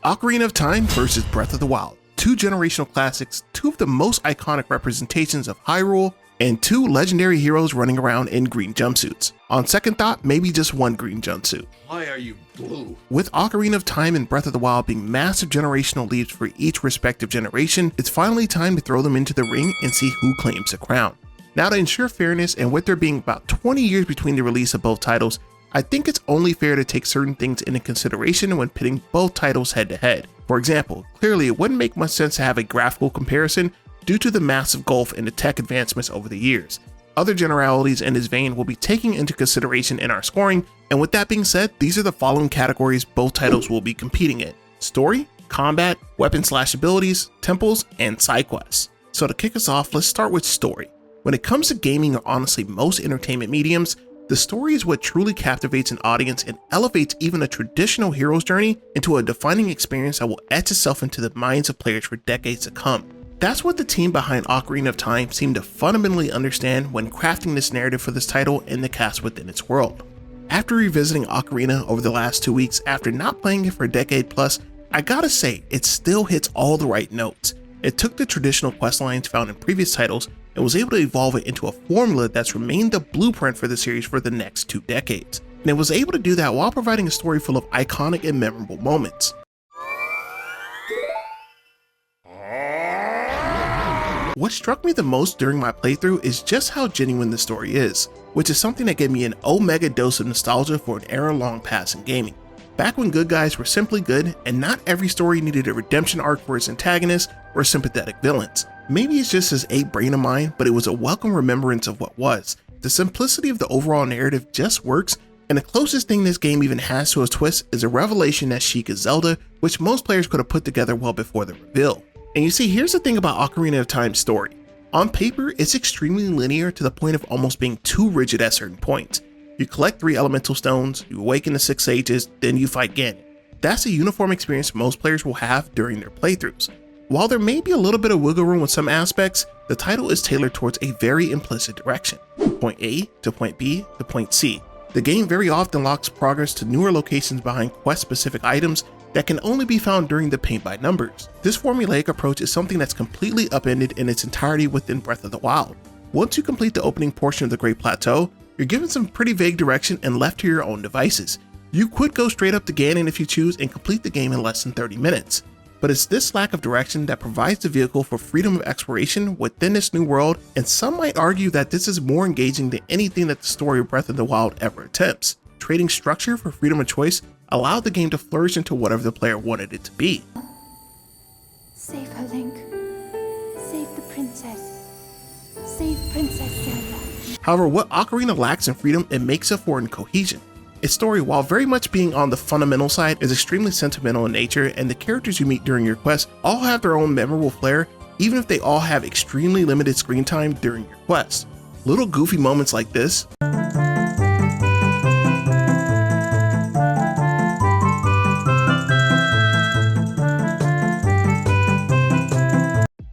Ocarina of Time versus Breath of the Wild. Two generational classics, two of the most iconic representations of Hyrule, and two legendary heroes running around in green jumpsuits. On second thought, maybe just one green jumpsuit. Why are you blue? With Ocarina of Time and Breath of the Wild being massive generational leaps for each respective generation, it's finally time to throw them into the ring and see who claims the crown. Now, to ensure fairness, and with there being about 20 years between the release of both titles, I think it's only fair to take certain things into consideration when pitting both titles head to head. For example, clearly it wouldn't make much sense to have a graphical comparison due to the massive gulf in the tech advancements over the years. Other generalities in this vein will be taken into consideration in our scoring, and with that being said, these are the following categories both titles will be competing in: story, combat, weapon/abilities, temples, and side quests. So to kick us off, let's start with story. When it comes to gaming, or honestly most entertainment mediums, the story is what truly captivates an audience and elevates even a traditional hero's journey into a defining experience that will etch itself into the minds of players for decades to come. That's what the team behind Ocarina of Time seemed to fundamentally understand when crafting this narrative for this title and the cast within its world. After revisiting Ocarina over the last 2 weeks after not playing it for a decade plus, I gotta say, it still hits all the right notes. It took the traditional quest lines found in previous titles and was able to evolve it into a formula that's remained the blueprint for the series for the next 2 decades. And it was able to do that while providing a story full of iconic and memorable moments. What struck me the most during my playthrough is just how genuine the story is, which is something that gave me an omega dose of nostalgia for an era long past in gaming. Back when good guys were simply good and not every story needed a redemption arc for its antagonist or sympathetic villains. Maybe it's just this ape brain of mine, but it was a welcome remembrance of what was. The simplicity of the overall narrative just works, and the closest thing this game even has to a twist is a revelation that Sheik is Zelda, which most players could have put together well before the reveal. And you see, here's the thing about Ocarina of Time's story. On paper, it's extremely linear to the point of almost being too rigid at certain points. You collect 3 elemental stones, you awaken the 6 sages, then you fight Ganon. That's a uniform experience most players will have during their playthroughs. While there may be a little bit of wiggle room with some aspects, the title is tailored towards a very implicit direction. Point A to point B to point C. The game very often locks progress to newer locations behind quest-specific items that can only be found during the paint by numbers. This formulaic approach is something that's completely upended in its entirety within Breath of the Wild. Once you complete the opening portion of the Great Plateau, you're given some pretty vague direction and left to your own devices. You could go straight up to Ganon if you choose and complete the game in less than 30 minutes. But it's this lack of direction that provides the vehicle for freedom of exploration within this new world, and some might argue that this is more engaging than anything that the story of Breath of the Wild ever attempts. Trading structure for freedom of choice allowed the game to flourish into whatever the player wanted it to be. Save her, Link. Save the princess. Save Princess Zelda. However, what Ocarina lacks in freedom, it makes up for in cohesion. Its story, while very much being on the fundamental side, is extremely sentimental in nature, and the characters you meet during your quest all have their own memorable flair, even if they all have extremely limited screen time during your quest. Little goofy moments like this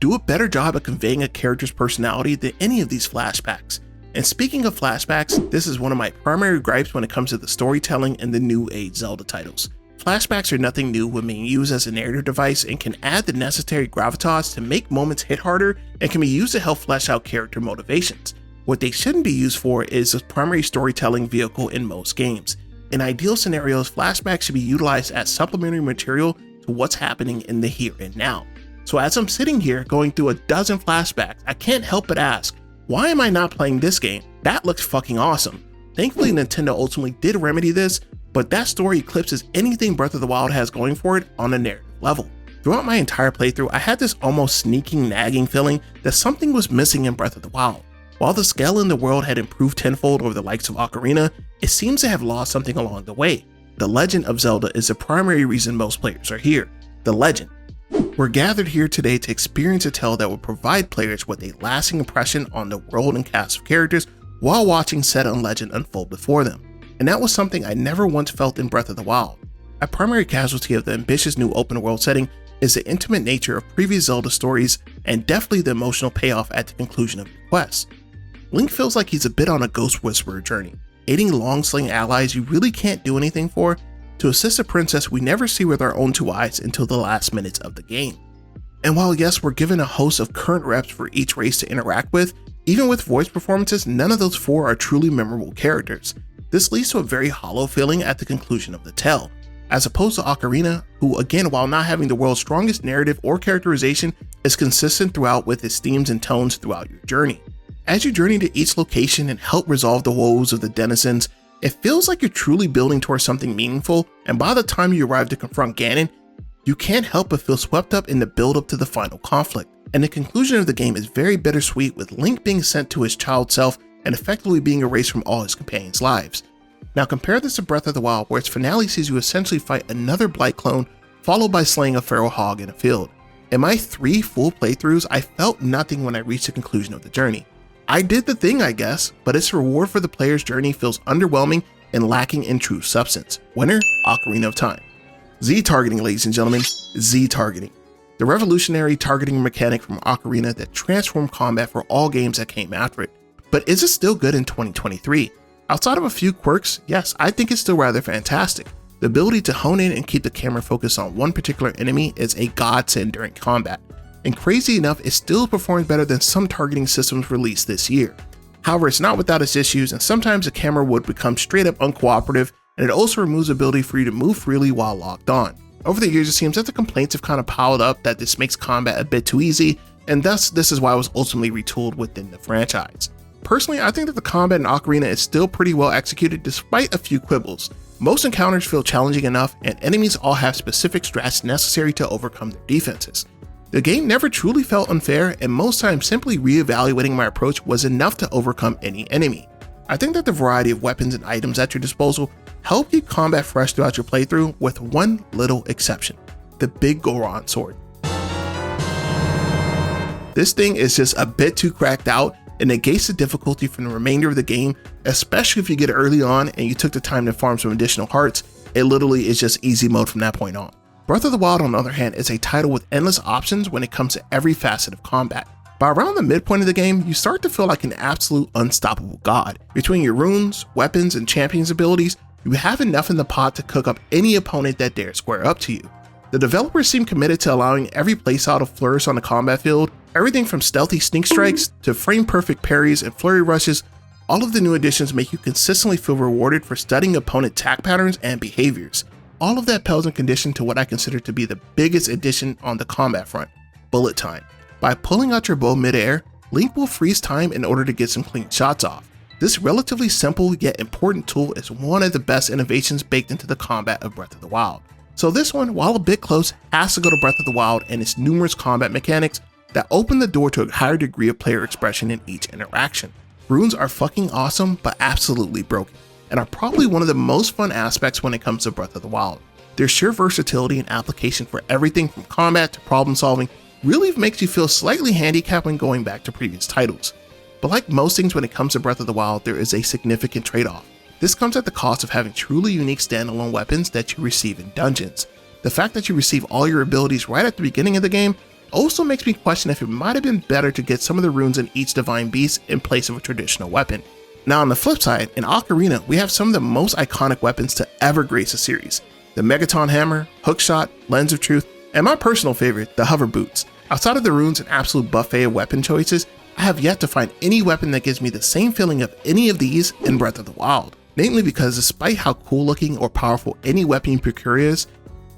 do a better job at conveying a character's personality than any of these flashbacks. And speaking of flashbacks, this is one of my primary gripes when it comes to the storytelling in the new age Zelda titles. Flashbacks are nothing new when being used as a narrative device and can add the necessary gravitas to make moments hit harder and can be used to help flesh out character motivations. What they shouldn't be used for is a primary storytelling vehicle in most games. In ideal scenarios, flashbacks should be utilized as supplementary material to what's happening in the here and now. So as I'm sitting here going through a dozen flashbacks, I can't help but ask, why am I not playing this game? That looks fucking awesome. Thankfully, Nintendo ultimately did remedy this, but that story eclipses anything Breath of the Wild has going for it on a narrative level. Throughout my entire playthrough, I had this almost sneaking, nagging feeling that something was missing in Breath of the Wild. While the scale in the world had improved tenfold over the likes of Ocarina, it seems to have lost something along the way. The legend of Zelda is the primary reason most players are here. The legend. We're gathered here today to experience a tale that will provide players with a lasting impression on the world and cast of characters while watching said legend unfold before them. And that was something I never once felt in Breath of the Wild. A primary casualty of the ambitious new open world setting is the intimate nature of previous Zelda stories and definitely the emotional payoff at the conclusion of your quest. Link feels like he's a bit on a Ghost Whisperer journey, aiding long-slaying allies you really can't do anything for, to assist a princess we never see with our own two eyes until the last minutes of the game. And while yes, we're given a host of current reps for each race to interact with, even with voice performances, none of those four are truly memorable characters. This leads to a very hollow feeling at the conclusion of the tale, as opposed to Ocarina, who again, while not having the world's strongest narrative or characterization, is consistent throughout with its themes and tones throughout your journey. As you journey to each location and help resolve the woes of the denizens, it feels like you're truly building towards something meaningful, and by the time you arrive to confront Ganon, you can't help but feel swept up in the build-up to the final conflict. And the conclusion of the game is very bittersweet, with Link being sent to his child self and effectively being erased from all his companions' lives. Now compare this to Breath of the Wild, where its finale sees you essentially fight another Blight clone, followed by slaying a feral hog in a field. In my 3 full playthroughs, I felt nothing when I reached the conclusion of the journey. I did the thing, I guess, but its reward for the player's journey feels underwhelming and lacking in true substance. Winner, Ocarina of Time. Z-targeting, ladies and gentlemen, Z-targeting. The revolutionary targeting mechanic from Ocarina that transformed combat for all games that came after it. But is it still good in 2023? Outside of a few quirks, yes, I think it's still rather fantastic. The ability to hone in and keep the camera focused on one particular enemy is a godsend during combat. And crazy enough, it still performs better than some targeting systems released this year. However, it's not without its issues, and sometimes the camera would become straight up uncooperative, and it also removes the ability for you to move freely while locked on. Over the years, it seems that the complaints have kind of piled up that this makes combat a bit too easy, and thus this is why it was ultimately retooled within the franchise. Personally, I think that the combat in Ocarina is still pretty well executed despite a few quibbles. Most encounters feel challenging enough, and enemies all have specific strats necessary to overcome their defenses. The game never truly felt unfair, and most times simply re-evaluating my approach was enough to overcome any enemy. I think that the variety of weapons and items at your disposal help keep combat fresh throughout your playthrough, with one little exception: the big Goron sword. This thing is just a bit too cracked out and negates the difficulty from the remainder of the game, especially if you get it early on and you took the time to farm some additional hearts. It literally is just easy mode from that point on. Breath of the Wild, on the other hand, is a title with endless options when it comes to every facet of combat. By around the midpoint of the game, you start to feel like an absolute unstoppable god. Between your runes, weapons, and champions abilities, you have enough in the pot to cook up any opponent that dares square up to you. The developers seem committed to allowing every playstyle to flourish on the combat field. Everything from stealthy sneak strikes to frame-perfect parries and flurry rushes, all of the new additions make you consistently feel rewarded for studying opponent attack patterns and behaviors. All of that pales in condition to what I consider to be the biggest addition on the combat front: bullet time. By pulling out your bow mid-air, Link will freeze time in order to get some clean shots off. This relatively simple yet important tool is one of the best innovations baked into the combat of Breath of the Wild. So this one, while a bit close, has to go to Breath of the Wild and its numerous combat mechanics that open the door to a higher degree of player expression in each interaction. Runes are fucking awesome, but absolutely broken, and are probably one of the most fun aspects when it comes to Breath of the Wild. Their sheer versatility and application for everything from combat to problem solving really makes you feel slightly handicapped when going back to previous titles. But like most things when it comes to Breath of the Wild, there is a significant trade-off. This comes at the cost of having truly unique standalone weapons that you receive in dungeons. The fact that you receive all your abilities right at the beginning of the game also makes me question if it might have been better to get some of the runes in each divine beast in place of a traditional weapon. Now on the flip side, in Ocarina, we have some of the most iconic weapons to ever grace a series: the Megaton Hammer, Hookshot, Lens of Truth, and my personal favorite, the Hover Boots. Outside of the runes and absolute buffet of weapon choices, I have yet to find any weapon that gives me the same feeling of any of these in Breath of the Wild. Namely because despite how cool looking or powerful any weapon you procure is,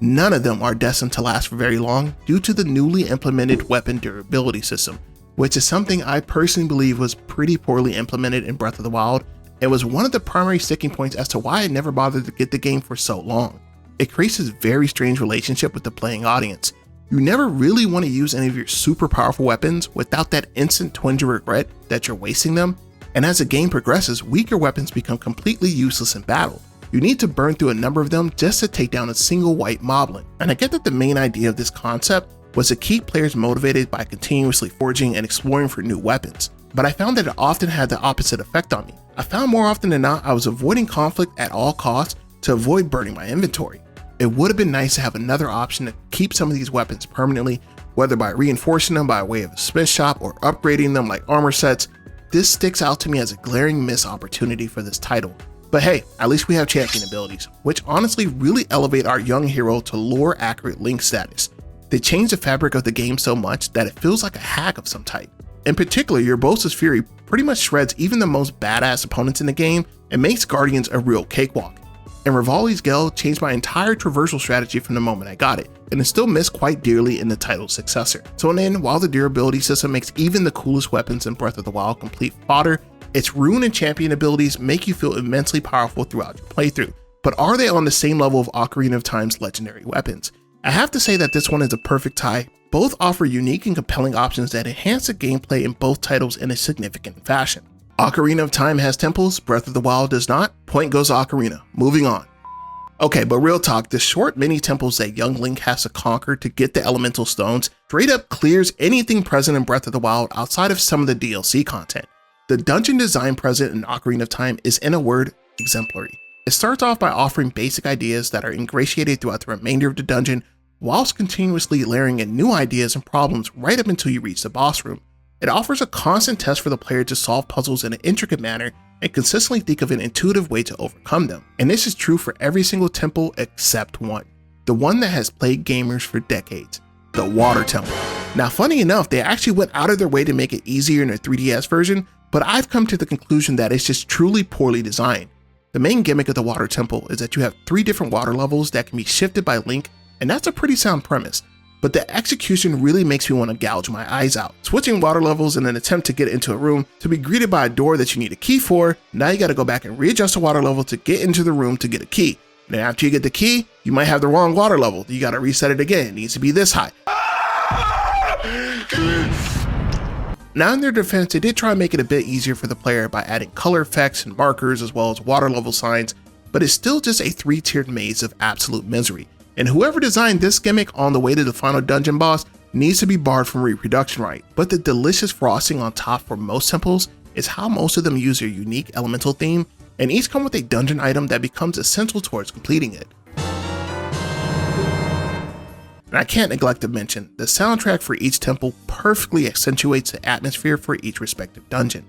none of them are destined to last for very long due to the newly implemented weapon durability system, which is something I personally believe was pretty poorly implemented in Breath of the Wild and was one of the primary sticking points as to why I never bothered to get the game for so long. It creates this very strange relationship with the playing audience. You never really want to use any of your super powerful weapons without that instant twinge of regret that you're wasting them, and as the game progresses, weaker weapons become completely useless in battle. You need to burn through a number of them just to take down a single white moblin. And I get that the main idea of this concept was to keep players motivated by continuously forging and exploring for new weapons, but I found that it often had the opposite effect on me. I found more often than not I was avoiding conflict at all costs to avoid burning my inventory. It would have been nice to have another option to keep some of these weapons permanently, whether by reinforcing them by way of a smith shop or upgrading them like armor sets. This sticks out to me as a glaring missed opportunity for this title. But hey, at least we have champion abilities, which honestly really elevate our young hero to lore-accurate Link status. They change the fabric of the game so much that it feels like a hack of some type. In particular, Urbosa's Fury pretty much shreds even the most badass opponents in the game and makes Guardians a real cakewalk. And Rivali's Gale changed my entire traversal strategy from the moment I got it, and is still missed quite dearly in the title's successor. So in the end, while the durability system makes even the coolest weapons in Breath of the Wild complete fodder, its rune and champion abilities make you feel immensely powerful throughout your playthrough. But are they on the same level of Ocarina of Time's legendary weapons? I have to say that this one is a perfect tie. Both offer unique and compelling options that enhance the gameplay in both titles in a significant fashion. Ocarina of Time has temples, Breath of the Wild does not. Point goes to Ocarina. Moving on. Okay, but real talk, the short mini temples that young Link has to conquer to get the elemental stones straight up clears anything present in Breath of the Wild outside of some of the DLC content. The dungeon design present in Ocarina of Time is, in a word, exemplary. It starts off by offering basic ideas that are ingratiated throughout the remainder of the dungeon, whilst continuously layering in new ideas and problems right up until you reach the boss room. It offers a constant test for the player to solve puzzles in an intricate manner and consistently think of an intuitive way to overcome them. And this is true for every single temple except one. The one that has plagued gamers for decades. The Water Temple. Now funny enough, they actually went out of their way to make it easier in their 3DS version, but I've come to the conclusion that it's just truly poorly designed. The main gimmick of the Water Temple is that you have 3 different water levels that can be shifted by Link, and that's a pretty sound premise. But the execution really makes me want to gouge my eyes out. Switching water levels in an attempt to get into a room to be greeted by a door that you need a key for, now you gotta go back and readjust the water level to get into the room to get a key. And then after you get the key, you might have the wrong water level. You gotta reset it again, it needs to be this high. Now in their defense, they did try to make it a bit easier for the player by adding color effects and markers as well as water level signs, but it's still just a 3-tiered maze of absolute misery. And whoever designed this gimmick on the way to the final dungeon boss needs to be barred from reproduction right. But the delicious frosting on top for most temples is how most of them use their unique elemental theme, and each come with a dungeon item that becomes essential towards completing it. And I can't neglect to mention, the soundtrack for each temple perfectly accentuates the atmosphere for each respective dungeon.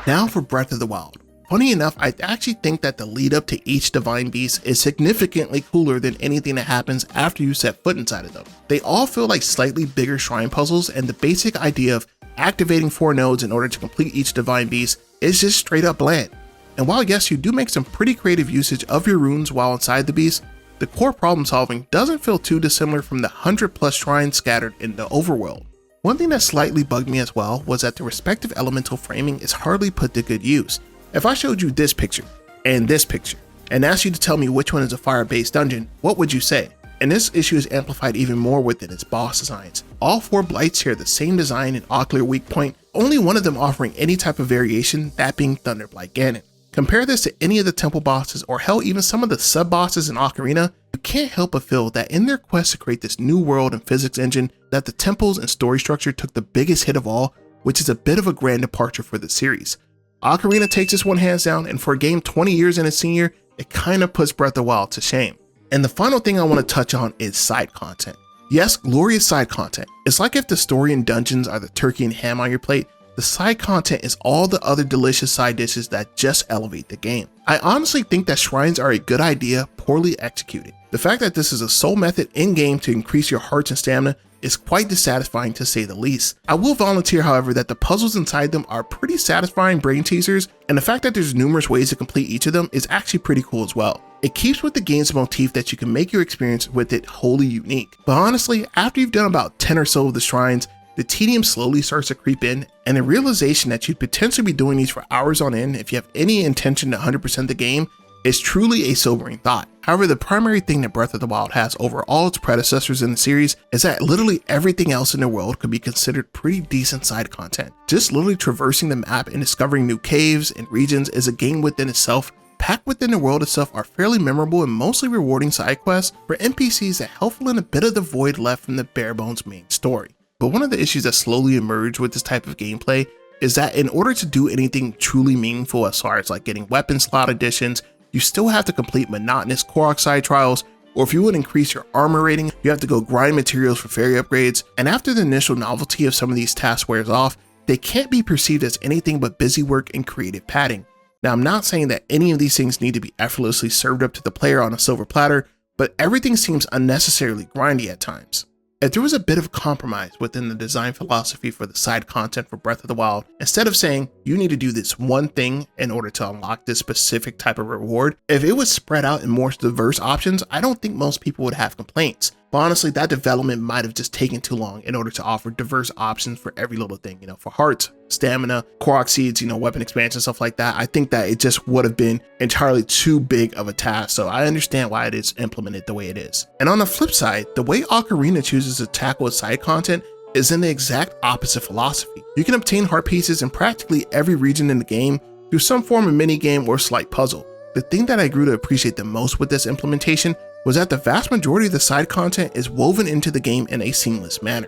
Now for Breath of the Wild. Funny enough, I actually think that the lead up to each divine beast is significantly cooler than anything that happens after you set foot inside of them. They all feel like slightly bigger shrine puzzles, and the basic idea of activating 4 nodes in order to complete each divine beast is just straight up bland. And while yes, you do make some pretty creative usage of your runes while inside the beast, the core problem solving doesn't feel too dissimilar from the 100+ shrines scattered in the overworld. One thing that slightly bugged me as well was that the respective elemental framing is hardly put to good use. If I showed you this picture and asked you to tell me which one is a fire-based dungeon, what would you say? And this issue is amplified even more within its boss designs. All 4 blights share the same design and ocular weak point, only one of them offering any type of variation, that being Thunderblight Ganon. Compare this to any of the temple bosses, or hell, even some of the sub-bosses in Ocarina, you can't help but feel that in their quest to create this new world and physics engine, that the temples and story structure took the biggest hit of all, which is a bit of a grand departure for the series. Ocarina takes this one hands down, and for a game 20 years in its senior, it kinda puts Breath of the Wild to shame. And the final thing I want to touch on is side content. Yes, glorious side content. It's like if the story and dungeons are the turkey and ham on your plate, the side content is all the other delicious side dishes that just elevate the game. I honestly think that shrines are a good idea, poorly executed. The fact that this is a sole method in-game to increase your hearts and stamina is quite dissatisfying to say the least. I will volunteer, however, that the puzzles inside them are pretty satisfying brain teasers, and the fact that there's numerous ways to complete each of them is actually pretty cool as well. It keeps with the game's motif that you can make your experience with it wholly unique. But honestly, after you've done about 10 or so of the shrines, the tedium slowly starts to creep in, and the realization that you'd potentially be doing these for hours on end if you have any intention to 100% the game is truly a sobering thought. However, the primary thing that Breath of the Wild has over all its predecessors in the series is that literally everything else in the world could be considered pretty decent side content. Just literally traversing the map and discovering new caves and regions is a game within itself. Packed within the world itself are fairly memorable and mostly rewarding side quests for NPCs that help fill in a bit of the void left from the bare bones main story. But one of the issues that slowly emerge with this type of gameplay is that in order to do anything truly meaningful as far as like getting weapon slot additions, you still have to complete monotonous Korok side trials, or if you would increase your armor rating, you have to go grind materials for fairy upgrades, and after the initial novelty of some of these tasks wears off, they can't be perceived as anything but busy work and creative padding. Now, I'm not saying that any of these things need to be effortlessly served up to the player on a silver platter, but everything seems unnecessarily grindy at times. If there was a bit of compromise within the design philosophy for the side content for Breath of the Wild, instead of saying you need to do this one thing in order to unlock this specific type of reward, if it was spread out in more diverse options, I don't think most people would have complaints. But honestly, that development might have just taken too long in order to offer diverse options for every little thing, for hearts, stamina, Korok seeds, weapon expansion, stuff like that. I think that it just would have been entirely too big of a task, so I understand why it is implemented the way it is. And on the flip side, the way Ocarina chooses to tackle its side content is in the exact opposite philosophy. You can obtain heart pieces in practically every region in the game through some form of minigame or slight puzzle. The thing that I grew to appreciate the most with this implementation was that the vast majority of the side content is woven into the game in a seamless manner.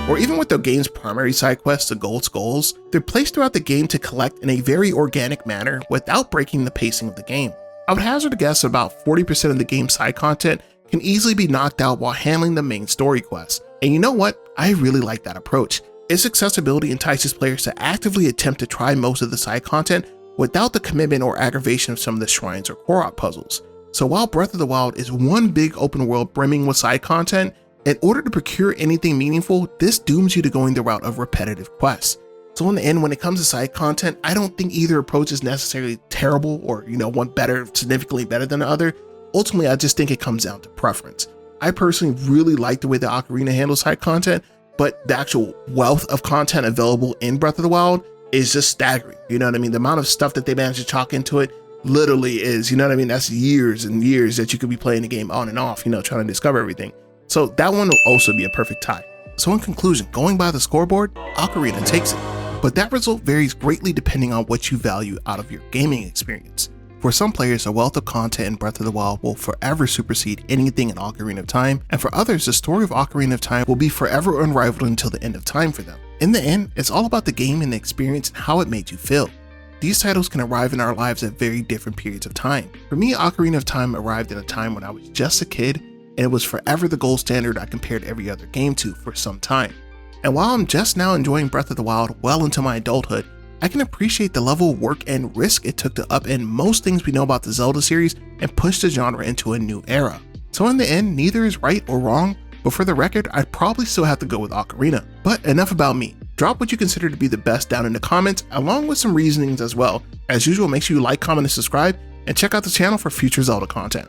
Or even with the game's primary side quests, the Gold Skulls, they're placed throughout the game to collect in a very organic manner without breaking the pacing of the game. I would hazard a guess about 40% of the game's side content can easily be knocked out while handling the main story quests. And you know what? I really like that approach. Its accessibility entices players to actively attempt to try most of the side content without the commitment or aggravation of some of the shrines or Korok puzzles. So while Breath of the Wild is one big open world brimming with side content, in order to procure anything meaningful, this dooms you to going the route of repetitive quests. So in the end, when it comes to side content, I don't think either approach is necessarily terrible or, one better, significantly better than the other. Ultimately, I just think it comes down to preference. I personally really like the way the Ocarina handles side content, but the actual wealth of content available in Breath of the Wild is just staggering. The amount of stuff that they managed to chalk into it literally is, that's years and years that you could be playing the game on and off, trying to discover everything. So that one will also be a perfect tie. So in conclusion, going by the scoreboard, Ocarina takes it, but that result varies greatly depending on what you value out of your gaming experience. For some players, the wealth of content in Breath of the Wild will forever supersede anything in Ocarina of Time, and for others, the story of Ocarina of Time will be forever unrivaled until the end of time for them. In the end, it's all about the game and the experience and how it made you feel. These titles can arrive in our lives at very different periods of time. For me, Ocarina of Time arrived at a time when I was just a kid, and it was forever the gold standard I compared every other game to for some time. And while I'm just now enjoying Breath of the Wild well into my adulthood, I can appreciate the level of work and risk it took to upend most things we know about the Zelda series and push the genre into a new era. So in the end, neither is right or wrong, but for the record, I'd probably still have to go with Ocarina. But enough about me. Drop what you consider to be the best down in the comments, along with some reasonings as well. As usual, make sure you like, comment, and subscribe, and check out the channel for future Zelda content.